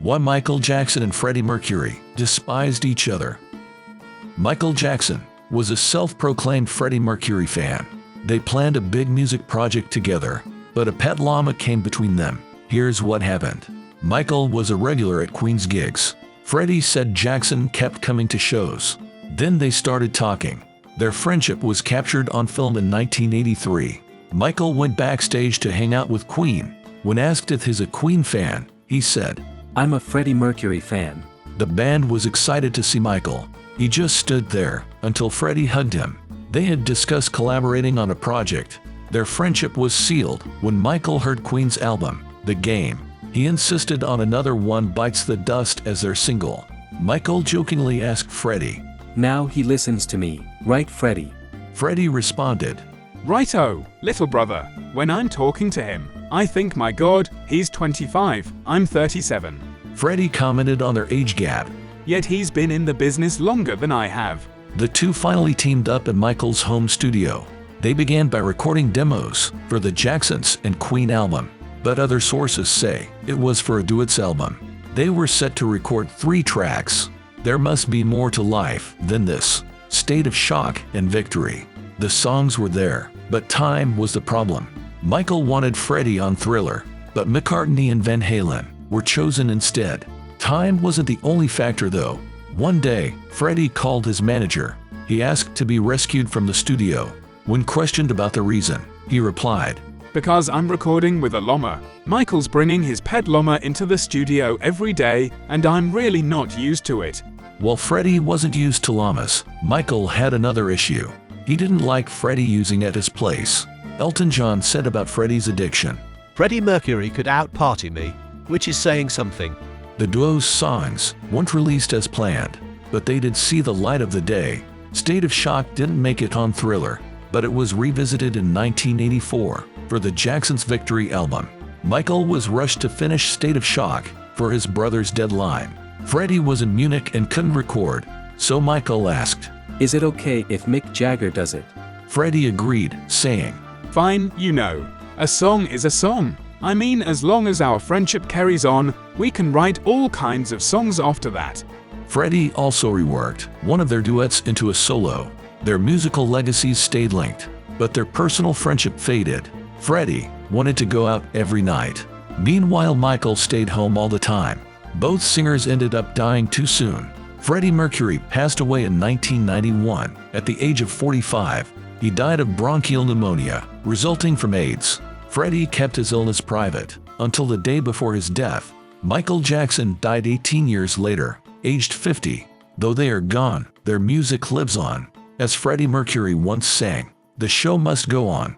Why Michael Jackson and Freddie Mercury despised each other. Michael Jackson was a self-proclaimed Freddie Mercury fan. They planned a big music project together, but a pet llama came between them. Here's what happened. Michael was a regular at Queen's gigs. Freddie said Jackson kept coming to shows. Then they started talking. Their friendship was captured on film in 1983. Michael went backstage to hang out with Queen. When asked if he's a Queen fan, he said, "I'm a Freddie Mercury fan." The band was excited to see Michael. He just stood there until Freddie hugged him. They had discussed collaborating on a project. Their friendship was sealed when Michael heard Queen's album, The Game. He insisted on another One Bites the Dust as their single. Michael jokingly asked Freddie, "Now he listens to me, right, Freddie?" Freddie responded, "Righto, little brother. When I'm talking to him, I think, my God, he's 25, I'm 37. Freddie commented on their age gap. Yet he's been in the business longer than I have." The two finally teamed up in Michael's home studio. They began by recording demos for the Jacksons and Queen album, but other sources say it was for a duets album. They were set to record 3 tracks. There Must Be More to Life Than This, State of Shock, and Victory. The songs were there, but time was the problem. Michael wanted Freddie on Thriller, but McCartney and Van Halen were chosen instead. Time wasn't the only factor though. One day, Freddie called his manager. He asked to be rescued from the studio. When questioned about the reason, he replied, "Because I'm recording with a llama. Michael's bringing his pet llama into the studio every day, and I'm really not used to it." While Freddie wasn't used to llamas, Michael had another issue. He didn't like Freddie using at his place. Elton John said about Freddie's addiction, "Freddie Mercury could out-party me, which is saying something." The duo's songs weren't released as planned, but they did see the light of the day. State of Shock didn't make it on Thriller, but it was revisited in 1984 for the Jacksons' Victory album. Michael was rushed to finish State of Shock for his brother's deadline. Freddie was in Munich and couldn't record, so Michael asked, "Is it okay if Mick Jagger does it?" Freddie agreed, saying, "Fine, you know. A song is a song. I mean, as long as our friendship carries on, we can write all kinds of songs after that." Freddie also reworked one of their duets into a solo. Their musical legacies stayed linked, but their personal friendship faded. Freddie wanted to go out every night. Meanwhile, Michael stayed home all the time. Both singers ended up dying too soon. Freddie Mercury passed away in 1991 at the age of 45. He died of bronchial pneumonia, resulting from AIDS. Freddie kept his illness private until the day before his death. Michael Jackson died 18 years later, aged 50. Though they are gone, their music lives on. As Freddie Mercury once sang, "The show must go on."